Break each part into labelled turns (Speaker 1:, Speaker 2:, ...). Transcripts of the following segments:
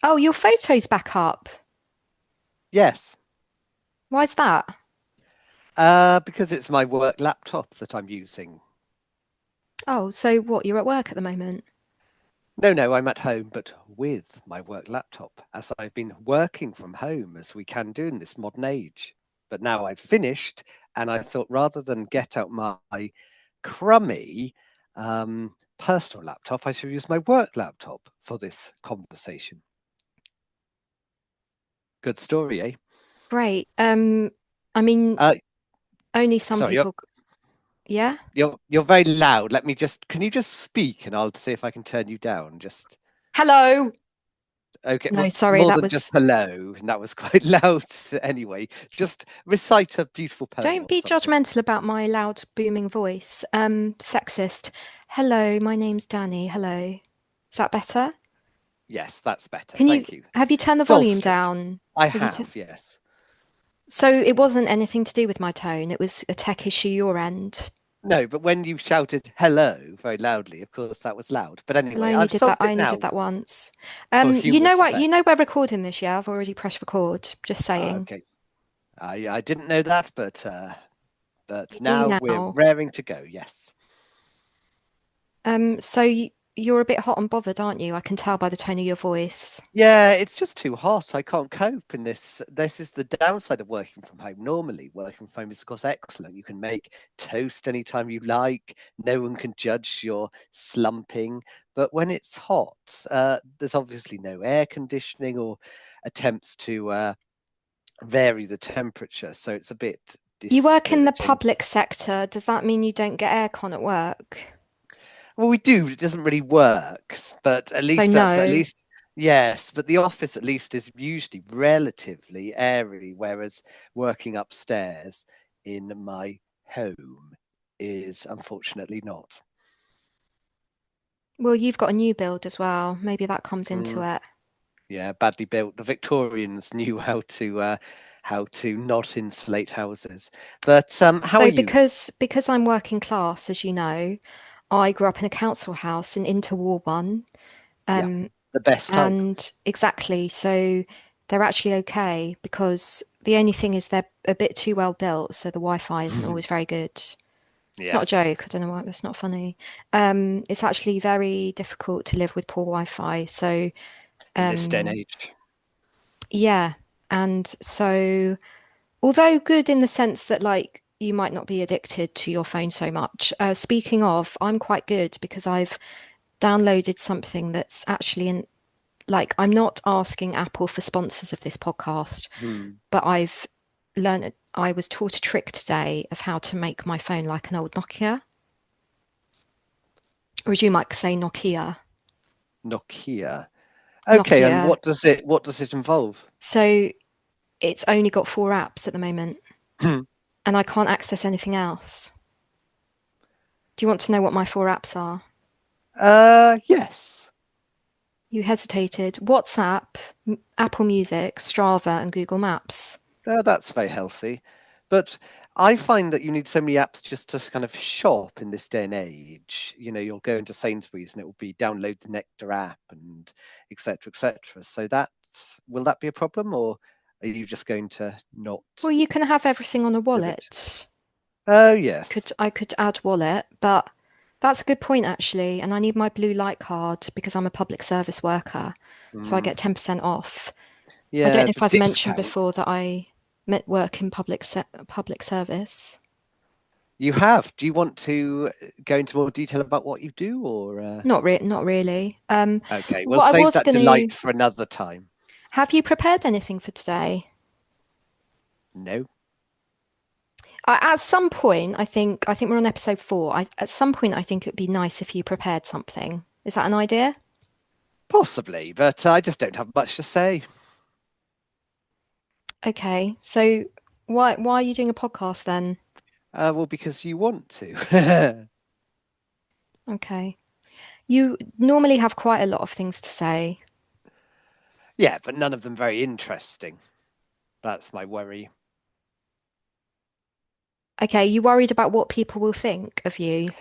Speaker 1: Oh, your photo's back up.
Speaker 2: Yes,
Speaker 1: Why's that?
Speaker 2: because it's my work laptop that I'm using.
Speaker 1: Oh, so what? You're at work at the moment?
Speaker 2: No, no, I'm at home, but with my work laptop, as I've been working from home as we can do in this modern age. But now I've finished, and I thought rather than get out my crummy personal laptop, I should use my work laptop for this conversation. Good story, eh?
Speaker 1: Great. I mean,
Speaker 2: Uh,
Speaker 1: only some
Speaker 2: sorry, you're
Speaker 1: people. Yeah.
Speaker 2: you're very loud. Can you just speak, and I'll see if I can turn you down. Just
Speaker 1: Hello.
Speaker 2: okay,
Speaker 1: No,
Speaker 2: well,
Speaker 1: sorry,
Speaker 2: more
Speaker 1: that
Speaker 2: than just
Speaker 1: was.
Speaker 2: hello, and that was quite loud anyway. Just recite a beautiful poem
Speaker 1: Don't
Speaker 2: or
Speaker 1: be
Speaker 2: something.
Speaker 1: judgmental about my loud, booming voice. Sexist. Hello, my name's Danny. Hello. Is that better?
Speaker 2: Yes, that's better.
Speaker 1: Can you
Speaker 2: Thank you.
Speaker 1: have you turned the volume
Speaker 2: Dulcet.
Speaker 1: down?
Speaker 2: I
Speaker 1: Have you
Speaker 2: have, yes.
Speaker 1: So it wasn't anything to do with my tone. It was a tech issue your end.
Speaker 2: No, but when you shouted hello very loudly, of course that was loud. But
Speaker 1: Well, I
Speaker 2: anyway,
Speaker 1: only
Speaker 2: I've
Speaker 1: did that.
Speaker 2: solved
Speaker 1: I
Speaker 2: it
Speaker 1: only did
Speaker 2: now
Speaker 1: that once.
Speaker 2: for
Speaker 1: You know
Speaker 2: humorous
Speaker 1: what? You know
Speaker 2: effect.
Speaker 1: we're recording this, yeah? I've already pressed record. Just saying.
Speaker 2: Okay. I didn't know that, but
Speaker 1: You do
Speaker 2: now we're
Speaker 1: now.
Speaker 2: raring to go. Yes.
Speaker 1: You're a bit hot and bothered, aren't you? I can tell by the tone of your voice.
Speaker 2: Yeah, it's just too hot. I can't cope in this. This is the downside of working from home. Normally, working from home is, of course, excellent. You can make toast anytime you like. No one can judge your slumping. But when it's hot, there's obviously no air conditioning or attempts to vary the temperature. So it's a bit
Speaker 1: You work in the
Speaker 2: dispiriting.
Speaker 1: public sector. Does that mean you don't get aircon at work?
Speaker 2: Well, we do. It doesn't really work, but at
Speaker 1: So
Speaker 2: least that's at
Speaker 1: no.
Speaker 2: least yes. But the office at least is usually relatively airy, whereas working upstairs in my home is unfortunately not.
Speaker 1: Well, you've got a new build as well. Maybe that comes into
Speaker 2: Mm,
Speaker 1: it.
Speaker 2: yeah, badly built. The Victorians knew how to not insulate houses. But how are
Speaker 1: So
Speaker 2: you?
Speaker 1: because I'm working class, as you know, I grew up in a council house in interwar one.
Speaker 2: Yeah,
Speaker 1: Um,
Speaker 2: the best type.
Speaker 1: and exactly, so they're actually okay because the only thing is they're a bit too well built, so the Wi-Fi isn't always very good. It's not a
Speaker 2: Yes,
Speaker 1: joke. I don't know why that's not funny. It's actually very difficult to live with poor Wi-Fi. So,
Speaker 2: in this day and
Speaker 1: um,
Speaker 2: age.
Speaker 1: yeah. And so, although good in the sense that like you might not be addicted to your phone so much. Speaking of, I'm quite good because I've downloaded something that's actually in like I'm not asking Apple for sponsors of this podcast,
Speaker 2: Hmm.
Speaker 1: but I was taught a trick today of how to make my phone like an old Nokia, or as you might say, Nokia.
Speaker 2: Nokia. Okay, and
Speaker 1: Nokia.
Speaker 2: what does it involve?
Speaker 1: So it's only got four apps at the moment, and I can't access anything else. Do you want to know what my four apps are?
Speaker 2: Yes.
Speaker 1: You hesitated. WhatsApp, Apple Music, Strava, and Google Maps.
Speaker 2: That's very healthy. But I find that you need so many apps just to kind of shop in this day and age. You know, you'll go into Sainsbury's and it will be download the Nectar app and etc. etc. So that will that be a problem, or are you just going to not
Speaker 1: Well, you can have everything on a
Speaker 2: live it?
Speaker 1: wallet.
Speaker 2: Oh yes.
Speaker 1: Could I could add wallet, but that's a good point actually. And I need my blue light card because I'm a public service worker, so I
Speaker 2: Mm,
Speaker 1: get 10% off. I don't
Speaker 2: yeah,
Speaker 1: know
Speaker 2: the
Speaker 1: if I've mentioned before
Speaker 2: discounts.
Speaker 1: that I work in public service.
Speaker 2: You have. Do you want to go into more detail about what you do, or
Speaker 1: Not really.
Speaker 2: okay, we'll
Speaker 1: What I
Speaker 2: save
Speaker 1: was
Speaker 2: that
Speaker 1: going
Speaker 2: delight
Speaker 1: to
Speaker 2: for another time.
Speaker 1: have you prepared anything for today?
Speaker 2: No.
Speaker 1: At some point, I think we're on episode four. At some point, I think it would be nice if you prepared something. Is that an idea?
Speaker 2: Possibly, but I just don't have much to say.
Speaker 1: Okay, so why are you doing a podcast then?
Speaker 2: Well, because you want to.
Speaker 1: Okay. You normally have quite a lot of things to say.
Speaker 2: Yeah, but none of them very interesting. That's my worry.
Speaker 1: Okay, you worried about what people will think of you.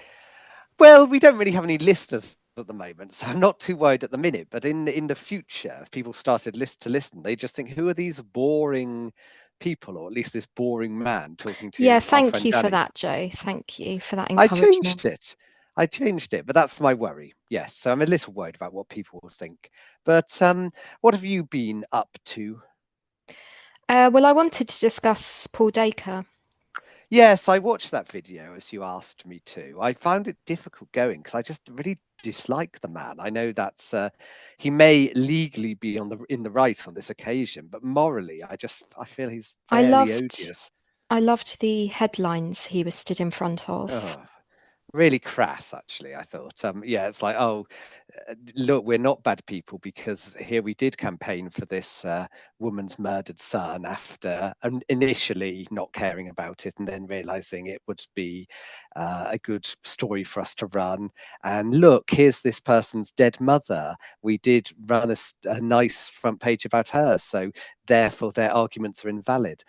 Speaker 2: Well, we don't really have any listeners at the moment, so I'm not too worried at the minute. But in the future, if people started to listen, they just think, who are these boring people, or at least this boring man talking
Speaker 1: Yeah,
Speaker 2: to our
Speaker 1: thank
Speaker 2: friend
Speaker 1: you for
Speaker 2: Danny?
Speaker 1: that, Joe. Thank you for that
Speaker 2: I
Speaker 1: encouragement.
Speaker 2: changed it. I changed it, but that's my worry. Yes, so I'm a little worried about what people will think. But what have you been up to?
Speaker 1: Well, I wanted to discuss Paul Dacre.
Speaker 2: Yes, I watched that video as you asked me to. I found it difficult going because I just really dislike the man. I know that's he may legally be on the in the right on this occasion, but morally, I feel he's
Speaker 1: I
Speaker 2: fairly
Speaker 1: loved
Speaker 2: odious.
Speaker 1: I loved the headlines he was stood in front of.
Speaker 2: Oh, really crass, actually. I thought, yeah, it's like, oh, look, we're not bad people because here we did campaign for this woman's murdered son after initially not caring about it and then realizing it would be a good story for us to run. And look, here's this person's dead mother. We did run a nice front page about her, so therefore their arguments are invalid.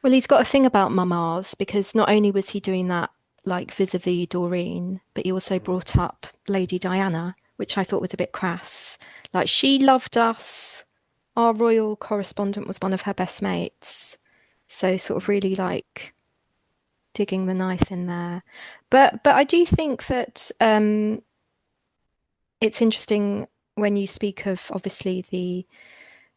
Speaker 1: Well, he's got a thing about mamas because not only was he doing that like vis-a-vis Doreen, but he also
Speaker 2: Mm,
Speaker 1: brought up Lady Diana, which I thought was a bit crass. Like she loved us. Our royal correspondent was one of her best mates. So sort of
Speaker 2: mm.
Speaker 1: really like digging the knife in there. But I do think that it's interesting when you speak of obviously the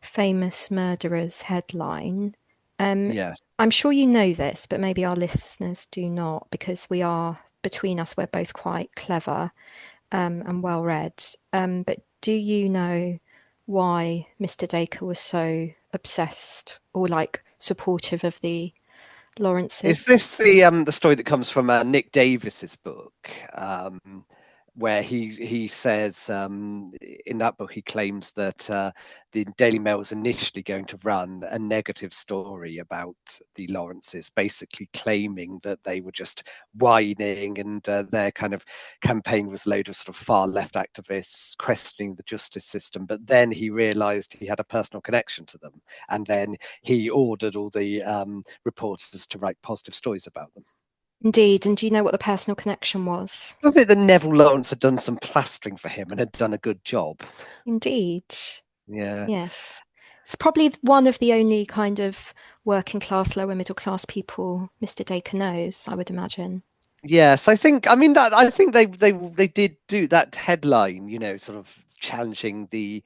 Speaker 1: famous murderers headline. Um,
Speaker 2: Yes.
Speaker 1: I'm sure you know this, but maybe our listeners do not, because we are between us, we're both quite clever and well read. But do you know why Mr. Dacre was so obsessed or like supportive of the
Speaker 2: Is
Speaker 1: Lawrences?
Speaker 2: this the story that comes from Nick Davis's book, where he says in that book he claims that the Daily Mail was initially going to run a negative story about the Lawrences, basically claiming that they were just whining and their kind of campaign was a load of sort of far left activists questioning the justice system. But then he realised he had a personal connection to them, and then he ordered all the reporters to write positive stories about them.
Speaker 1: Indeed. And do you know what the personal connection was?
Speaker 2: Wasn't it that Neville Lawrence had done some plastering for him and had done a good job?
Speaker 1: Indeed.
Speaker 2: Yeah.
Speaker 1: Yes. It's probably one of the only kind of working class, lower middle class people Mr. Dacre knows, I would imagine.
Speaker 2: Yes, I think. I mean, that I think they did do that headline. Sort of challenging the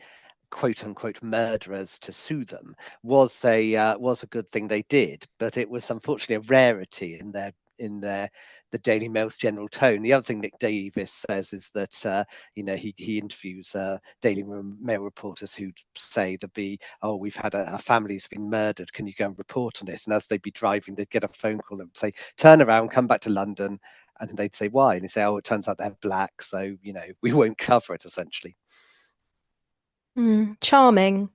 Speaker 2: quote unquote murderers to sue them was a good thing they did, but it was unfortunately a rarity in their the Daily Mail's general tone. The other thing Nick Davis says is that he interviews Daily Mail reporters who say there'd be, oh, we've had a family who's been murdered, can you go and report on it? And as they'd be driving, they'd get a phone call and say, turn around, come back to London. And they'd say, why? And he'd say, oh, it turns out they're black, so we won't cover it essentially.
Speaker 1: Charming.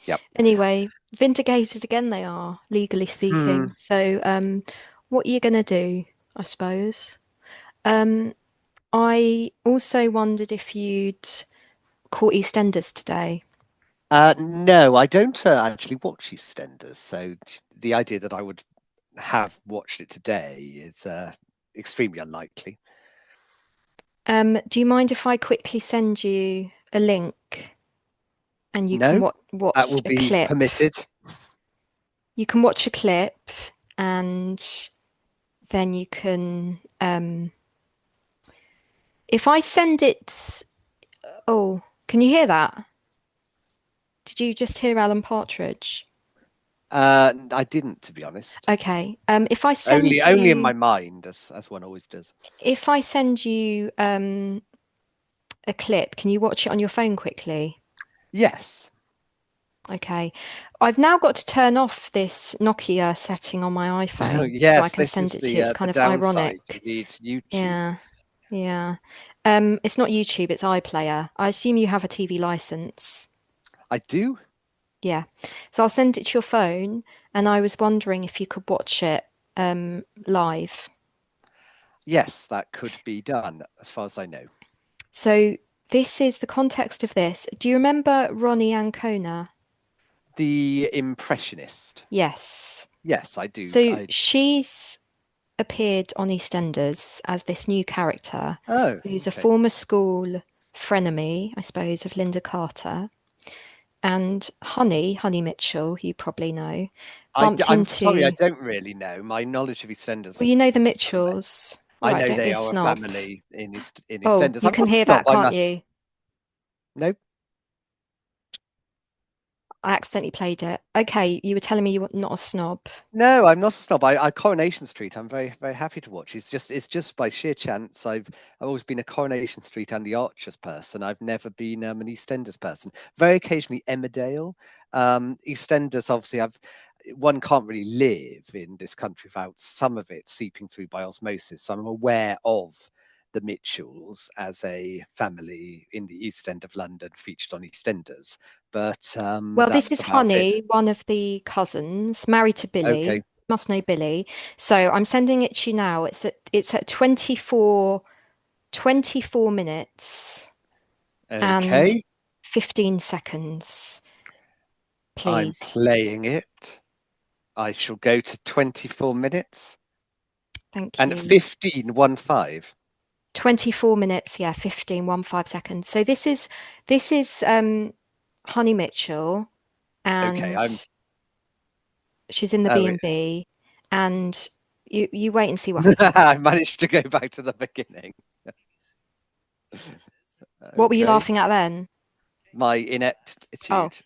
Speaker 2: Yep.
Speaker 1: Anyway, vindicated again they are, legally
Speaker 2: Hmm.
Speaker 1: speaking. So, what are you gonna do, I suppose? Um, I also wondered if you'd caught EastEnders today.
Speaker 2: No, I don't actually watch EastEnders, so the idea that I would have watched it today is extremely unlikely.
Speaker 1: Do you mind if I quickly send you a link and you can
Speaker 2: No, that
Speaker 1: watch
Speaker 2: will
Speaker 1: a
Speaker 2: be
Speaker 1: clip?
Speaker 2: permitted.
Speaker 1: You can watch a clip and then you can if I send it, oh, can you hear that? Did you just hear Alan Partridge?
Speaker 2: I didn't, to be honest.
Speaker 1: Okay. If I
Speaker 2: Only
Speaker 1: send
Speaker 2: only in my
Speaker 1: you
Speaker 2: mind, as one always does.
Speaker 1: if I send you a clip, can you watch it on your phone quickly?
Speaker 2: Yes.
Speaker 1: Okay. I've now got to turn off this Nokia setting on my iPhone so I
Speaker 2: Yes,
Speaker 1: can
Speaker 2: this
Speaker 1: send
Speaker 2: is
Speaker 1: it to you. It's
Speaker 2: the
Speaker 1: kind of
Speaker 2: downside. You
Speaker 1: ironic.
Speaker 2: need YouTube.
Speaker 1: Yeah. Yeah. It's not YouTube, it's iPlayer. I assume you have a TV license.
Speaker 2: I do.
Speaker 1: Yeah. So I'll send it to your phone, and I was wondering if you could watch it live.
Speaker 2: Yes, that could be done, as far as I know.
Speaker 1: So this is the context of this. Do you remember Ronnie Ancona?
Speaker 2: The Impressionist.
Speaker 1: Yes.
Speaker 2: Yes, I do.
Speaker 1: So she's appeared on EastEnders as this new character
Speaker 2: Oh,
Speaker 1: who's a
Speaker 2: okay.
Speaker 1: former school. frenemy, I suppose, of Linda Carter. And Honey Mitchell, you probably know, bumped
Speaker 2: I'm sorry, I
Speaker 1: into,
Speaker 2: don't really know. My knowledge of EastEnders
Speaker 1: well, you know the
Speaker 2: is very limited.
Speaker 1: Mitchells. All
Speaker 2: I
Speaker 1: right,
Speaker 2: know
Speaker 1: don't be
Speaker 2: they
Speaker 1: a
Speaker 2: are a
Speaker 1: snob.
Speaker 2: family in
Speaker 1: Oh,
Speaker 2: EastEnders.
Speaker 1: you
Speaker 2: I'm
Speaker 1: can
Speaker 2: not a
Speaker 1: hear
Speaker 2: snob.
Speaker 1: that, can't you?
Speaker 2: No.
Speaker 1: I accidentally played it. Okay, you were telling me you were not a snob.
Speaker 2: No, I'm not a snob. I Coronation Street. I'm very happy to watch. It's just by sheer chance. I've always been a Coronation Street and the Archers person. I've never been an EastEnders person. Very occasionally Emmerdale. EastEnders, obviously, I've one can't really live in this country without some of it seeping through by osmosis. So I'm aware of the Mitchells as a family in the East End of London, featured on EastEnders. But
Speaker 1: Well, this
Speaker 2: that's
Speaker 1: is
Speaker 2: about it.
Speaker 1: Honey, one of the cousins, married to
Speaker 2: Okay.
Speaker 1: Billy. Must know Billy. So I'm sending it to you now. It's at 24 minutes and
Speaker 2: Okay.
Speaker 1: 15 seconds,
Speaker 2: I'm
Speaker 1: please.
Speaker 2: playing it. I shall go to 24 minutes
Speaker 1: Thank
Speaker 2: and
Speaker 1: you.
Speaker 2: 15:15.
Speaker 1: 24 minutes, yeah, 15 seconds. So this is Honey Mitchell,
Speaker 2: Okay,
Speaker 1: and
Speaker 2: I'm
Speaker 1: she's in the
Speaker 2: oh it,
Speaker 1: B&B, and you wait and see what happens.
Speaker 2: I managed to go back to the beginning.
Speaker 1: What were you
Speaker 2: Okay.
Speaker 1: laughing at then?
Speaker 2: My
Speaker 1: Oh,
Speaker 2: ineptitude.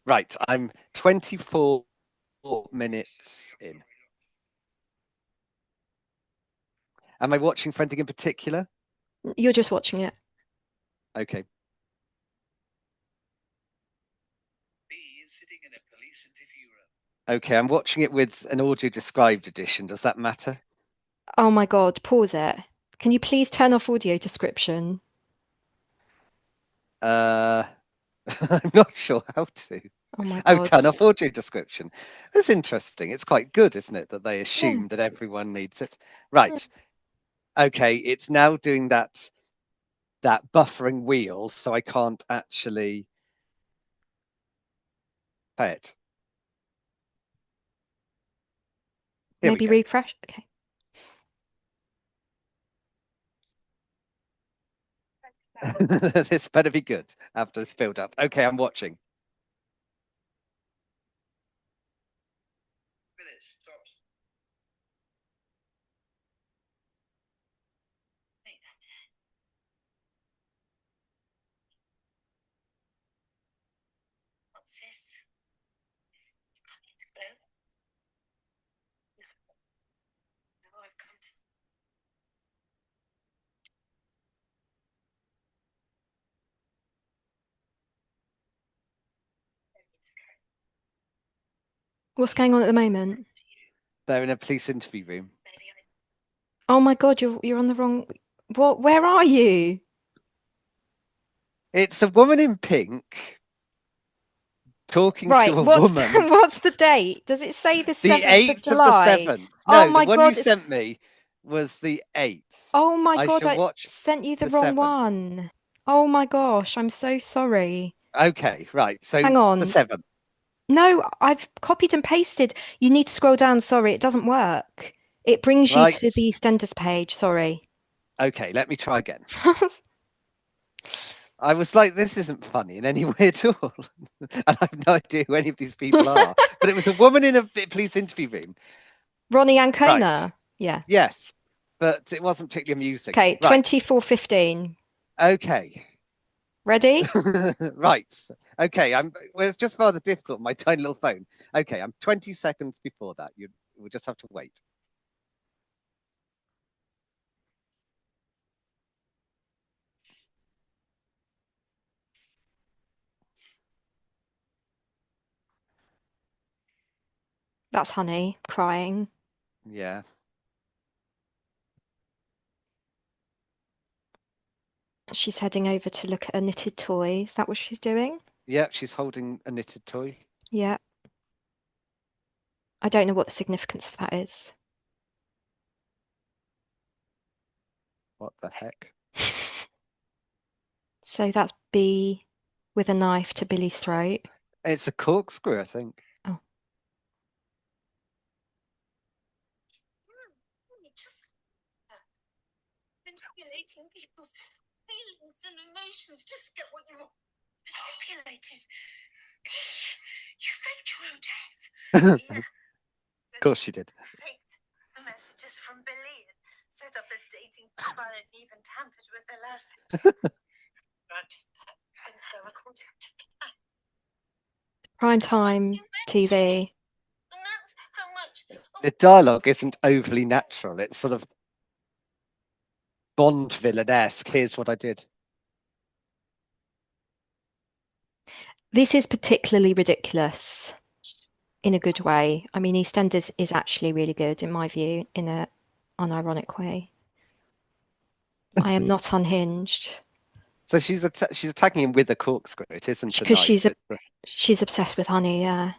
Speaker 2: Right, I'm 24 minutes in. Am I watching for anything in particular?
Speaker 1: you're just watching it.
Speaker 2: Okay. Okay, I'm watching it with an audio described edition. Does that matter?
Speaker 1: Oh my God, pause it. Can you please turn off audio description?
Speaker 2: Uh I'm not sure how to.
Speaker 1: Oh my
Speaker 2: Oh,
Speaker 1: God.
Speaker 2: turn off audio description. That's interesting. It's quite good, isn't it, that they
Speaker 1: Yeah.
Speaker 2: assume that everyone needs it. Right. Okay, it's now doing that buffering wheel, so I can't actually play it. Here we
Speaker 1: Maybe
Speaker 2: go.
Speaker 1: refresh. Okay.
Speaker 2: This better be good after this build up. Okay, I'm watching.
Speaker 1: What's going on at the moment?
Speaker 2: They're in a police interview room.
Speaker 1: Oh my God, you're on the wrong. What? Where are you?
Speaker 2: It's a woman in pink talking
Speaker 1: Right.
Speaker 2: to a
Speaker 1: What's
Speaker 2: woman.
Speaker 1: what's the date? Does it say the
Speaker 2: The
Speaker 1: 7th of
Speaker 2: 8th of the
Speaker 1: July?
Speaker 2: 7th.
Speaker 1: Oh
Speaker 2: No, the
Speaker 1: my
Speaker 2: one you
Speaker 1: God, it's
Speaker 2: sent me was the 8th.
Speaker 1: oh my
Speaker 2: I
Speaker 1: God,
Speaker 2: shall
Speaker 1: I
Speaker 2: watch
Speaker 1: sent you the
Speaker 2: the
Speaker 1: wrong
Speaker 2: 7th.
Speaker 1: one. Oh my gosh, I'm so sorry.
Speaker 2: Okay, right. So
Speaker 1: Hang
Speaker 2: the
Speaker 1: on.
Speaker 2: 7th.
Speaker 1: No, I've copied and pasted. You need to scroll down. Sorry, it doesn't work. It brings you
Speaker 2: Right.
Speaker 1: to the EastEnders page. Sorry.
Speaker 2: Okay, let me try again. I was like, this isn't funny in any way at all. And I have no idea who any of these people are. But it was a woman in a police interview room.
Speaker 1: Ronnie
Speaker 2: Right.
Speaker 1: Ancona. Yeah.
Speaker 2: Yes. But it wasn't particularly amusing.
Speaker 1: Okay,
Speaker 2: Right.
Speaker 1: 24:15.
Speaker 2: Okay.
Speaker 1: Ready?
Speaker 2: Right. Okay. Well, it's just rather difficult on my tiny little phone. Okay, I'm 20 seconds before that. You will just have to wait.
Speaker 1: That's Honey crying.
Speaker 2: Yeah.
Speaker 1: She's heading over to look at a knitted toy. Is that what she's doing?
Speaker 2: Yeah, she's holding a knitted toy.
Speaker 1: Yeah. I don't know what the significance of that is.
Speaker 2: What the heck?
Speaker 1: So that's B with a knife to Billy's throat.
Speaker 2: It's a corkscrew, I think.
Speaker 1: Oh,
Speaker 2: conditions. Just get what you want. Manipulated. You faked your own death. Yeah. Of course she did. Faked the messages from Billy and set up a dating profile and even tampered with the letter.
Speaker 1: Prime time TV.
Speaker 2: And that's how much the dialogue isn't overly natural. It's sort of Bond villain-esque. Here's what I did.
Speaker 1: This is particularly ridiculous in a good way. I mean, EastEnders is actually really good in my view, in a unironic way. I am not unhinged
Speaker 2: So she's attacking him with a corkscrew. It isn't a
Speaker 1: because
Speaker 2: knife.
Speaker 1: she's obsessed with honey. Yeah.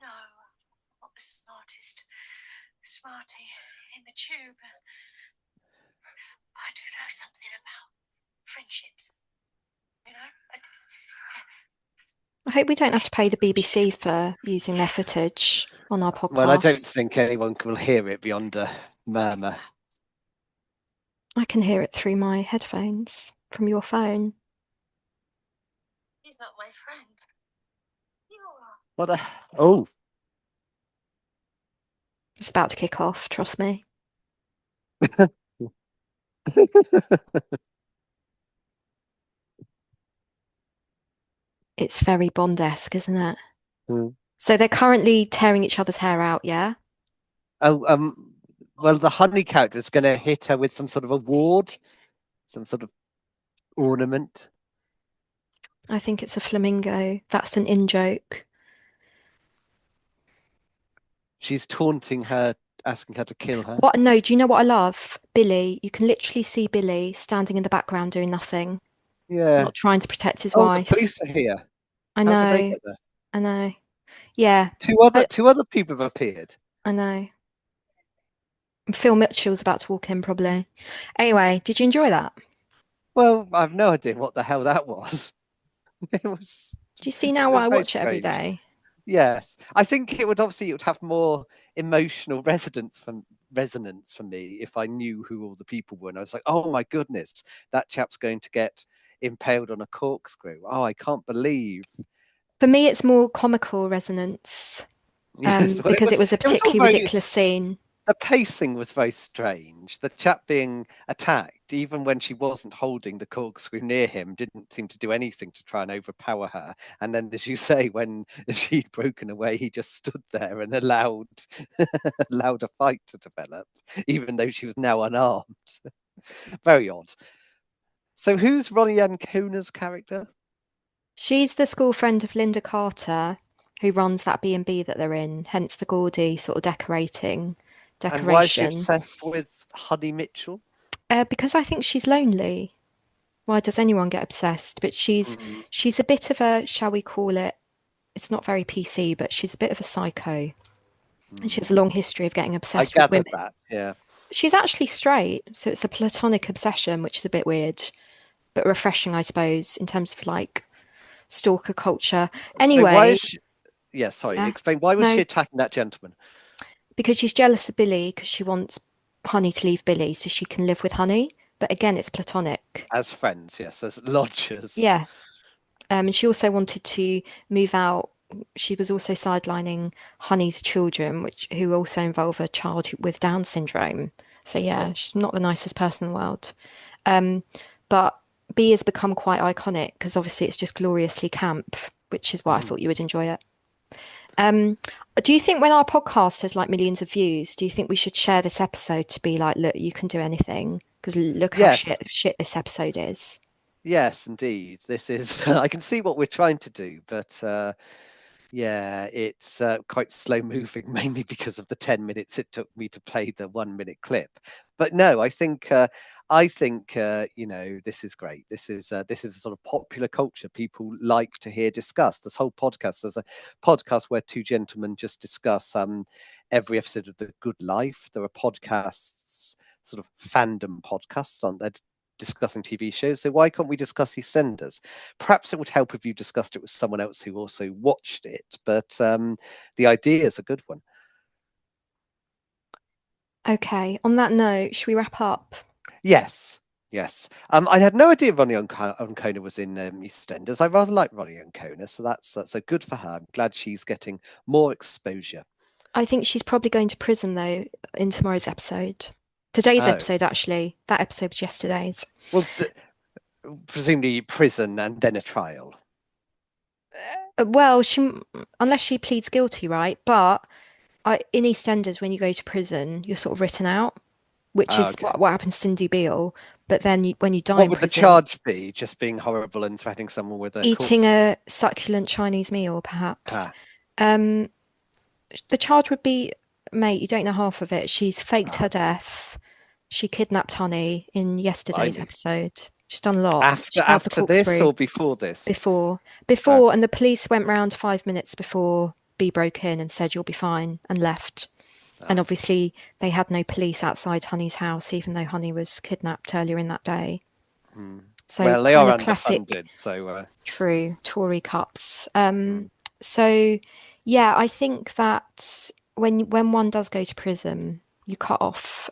Speaker 2: No, I'm not the smartest smarty in the tube. I do know something about friendships. You know,
Speaker 1: I hope we don't have to pay the BBC for using their footage on our podcast.
Speaker 2: Well, I don't think anyone will hear it beyond a murmur.
Speaker 1: I can hear it through my headphones from your phone.
Speaker 2: He's not my friend. You are. What the? Oh.
Speaker 1: It's about to kick off, trust me. It's very Bond-esque, isn't it?
Speaker 2: Mm.
Speaker 1: So they're currently tearing each other's hair out, yeah?
Speaker 2: Oh, well, the honey character is going to hit her with some sort of award, some sort of ornament.
Speaker 1: I think it's a flamingo. That's an in-joke.
Speaker 2: She's taunting her, asking her to kill her.
Speaker 1: What? No, do you know what I love? Billy. You can literally see Billy standing in the background doing nothing,
Speaker 2: Yeah.
Speaker 1: not trying to protect his
Speaker 2: Oh, the
Speaker 1: wife.
Speaker 2: police are here.
Speaker 1: I
Speaker 2: How did they
Speaker 1: know.
Speaker 2: get there?
Speaker 1: I know. Yeah.
Speaker 2: Two other people have appeared.
Speaker 1: I know. Phil Mitchell's about to walk in, probably. Anyway, did you enjoy that?
Speaker 2: Well, I've no idea what the hell that was. It was
Speaker 1: Do you see now why I
Speaker 2: very
Speaker 1: watch it every
Speaker 2: strange.
Speaker 1: day?
Speaker 2: Yes, I think it would have more emotional resonance from me if I knew who all the people were. And I was like, oh my goodness, that chap's going to get impaled on a corkscrew. Oh, I can't believe.
Speaker 1: For me, it's more comical resonance,
Speaker 2: Yes, well,
Speaker 1: because it was a
Speaker 2: it was all
Speaker 1: particularly
Speaker 2: very.
Speaker 1: ridiculous scene.
Speaker 2: The pacing was very strange. The chap being attacked, even when she wasn't holding the corkscrew near him, didn't seem to do anything to try and overpower her. And then, as you say, when she'd broken away, he just stood there and allowed allowed a fight to develop, even though she was now unarmed. Very odd. So, who's Ronnie Ancona's character?
Speaker 1: She's the school friend of Linda Carter, who runs that B&B that they're in, hence the gaudy sort of
Speaker 2: And why is she
Speaker 1: decoration.
Speaker 2: obsessed with Honey Mitchell?
Speaker 1: Because I think she's lonely. Why does anyone get obsessed? But
Speaker 2: Mm,
Speaker 1: she's a bit of a, shall we call it, it's not very PC, but she's a bit of a psycho. And she has a
Speaker 2: mm.
Speaker 1: long history of getting
Speaker 2: I
Speaker 1: obsessed with
Speaker 2: gathered
Speaker 1: women.
Speaker 2: that. Yeah.
Speaker 1: She's actually straight, so it's a platonic obsession, which is a bit weird, but refreshing, I suppose, in terms of like stalker culture.
Speaker 2: So why
Speaker 1: Anyway,
Speaker 2: is she? Yeah, sorry.
Speaker 1: yeah,
Speaker 2: Explain. Why was she
Speaker 1: no,
Speaker 2: attacking that gentleman?
Speaker 1: because she's jealous of Billy because she wants Honey to leave Billy so she can live with Honey. But again, it's platonic.
Speaker 2: As friends, yes, as lodgers.
Speaker 1: Yeah. And she also wanted to move out. She was also sidelining Honey's children, which who also involve a child with Down syndrome. So yeah, she's not the nicest person in the world. Um, but B has become quite iconic because obviously it's just gloriously camp, which is why I thought you would enjoy it. Um, do you think when our podcast has like millions of views, do you think we should share this episode to be like, look, you can do anything? Because look how
Speaker 2: Yes,
Speaker 1: shit this episode is.
Speaker 2: yes, indeed. This is. I can see what we're trying to do, but yeah, it's quite slow moving, mainly because of the 10 minutes it took me to play the 1 minute clip. But no, I think this is great. This is a sort of popular culture people like to hear discussed. This whole podcast is a podcast where two gentlemen just discuss every episode of The Good Life. There are podcasts, sort of fandom podcasts, aren't there? Discussing TV shows. So why can't we discuss EastEnders? Perhaps it would help if you discussed it with someone else who also watched it. But the idea is a good one.
Speaker 1: Okay, on that note, should we wrap up?
Speaker 2: Yes. Yes. I had no idea Ronnie Oncona was in EastEnders. I rather like Ronnie Oncona, so that's a good for her. I'm glad she's getting more exposure.
Speaker 1: I think she's probably going to prison though in tomorrow's episode. Today's
Speaker 2: Oh,
Speaker 1: episode, actually. That episode was yesterday's.
Speaker 2: well, presumably prison and then a trial.
Speaker 1: Well, she unless she pleads guilty, right? But in EastEnders, when you go to prison, you're sort of written out, which
Speaker 2: Oh,
Speaker 1: is
Speaker 2: okay.
Speaker 1: what happened to Cindy Beale. But then when you die
Speaker 2: What
Speaker 1: in
Speaker 2: would the
Speaker 1: prison,
Speaker 2: charge be? Just being horrible and threatening someone with a
Speaker 1: eating
Speaker 2: corpse?
Speaker 1: a succulent Chinese meal, perhaps.
Speaker 2: Ah,
Speaker 1: Um, the charge would be, mate, you don't know half of it. She's faked her
Speaker 2: ah,
Speaker 1: death. She kidnapped Honey in yesterday's
Speaker 2: blimey.
Speaker 1: episode. She's done a lot.
Speaker 2: After
Speaker 1: She held the
Speaker 2: after this
Speaker 1: corkscrew
Speaker 2: or before this?
Speaker 1: before,
Speaker 2: Ah,
Speaker 1: and the police went round 5 minutes before B broke in and said you'll be fine and left. And
Speaker 2: ah.
Speaker 1: obviously they had no police outside Honey's house, even though Honey was kidnapped earlier in that day.
Speaker 2: Hmm.
Speaker 1: So
Speaker 2: Well, they
Speaker 1: kind
Speaker 2: are
Speaker 1: of classic,
Speaker 2: underfunded, so
Speaker 1: true Tory cups.
Speaker 2: hmm.
Speaker 1: So yeah, I think that when one does go to prison, you cut off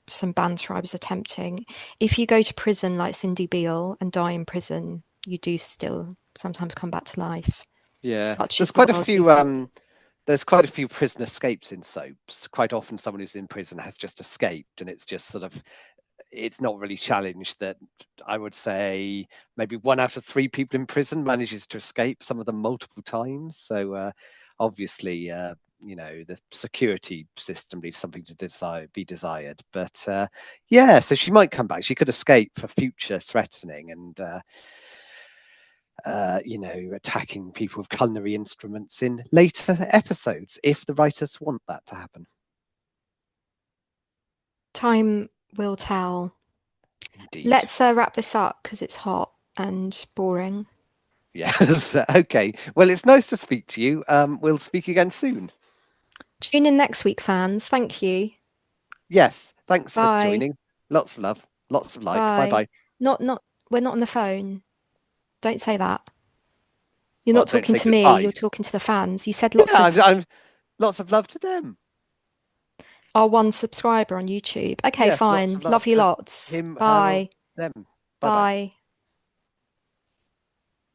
Speaker 1: some banter I was attempting. If you go to prison like Cindy Beale and die in prison, you do still sometimes come back to life.
Speaker 2: Yeah.
Speaker 1: Such
Speaker 2: There's
Speaker 1: is the
Speaker 2: quite a
Speaker 1: world we
Speaker 2: few
Speaker 1: live.
Speaker 2: there's quite a few prison escapes in soaps. Quite often someone who's in prison has just escaped and it's just sort of it's not really challenged that I would say maybe 1 out of 3 people in prison manages to escape, some of them multiple times. So obviously, the security system leaves something to be desired. But yeah, so she might come back. She could escape for future threatening and attacking people with culinary instruments in later episodes if the writers want that to happen.
Speaker 1: Time will tell.
Speaker 2: Indeed.
Speaker 1: Let's wrap this up because it's hot and boring.
Speaker 2: Yes. Okay. Well, it's nice to speak to you. We'll speak again soon.
Speaker 1: Tune in next week, fans. Thank you.
Speaker 2: Yes. Thanks for
Speaker 1: Bye.
Speaker 2: joining. Lots of love. Lots of like. Bye
Speaker 1: Bye.
Speaker 2: bye.
Speaker 1: Not, we're not on the phone. Don't say that. You're not
Speaker 2: What? Don't
Speaker 1: talking
Speaker 2: say
Speaker 1: to me,
Speaker 2: goodbye.
Speaker 1: you're talking to the fans. You said
Speaker 2: Yeah.
Speaker 1: lots of
Speaker 2: I'm lots of love to them.
Speaker 1: our one subscriber on YouTube. Okay,
Speaker 2: Yes. Lots
Speaker 1: fine.
Speaker 2: of
Speaker 1: Love
Speaker 2: love
Speaker 1: you
Speaker 2: to
Speaker 1: lots.
Speaker 2: him, her, or
Speaker 1: Bye.
Speaker 2: them. Bye bye.
Speaker 1: Bye.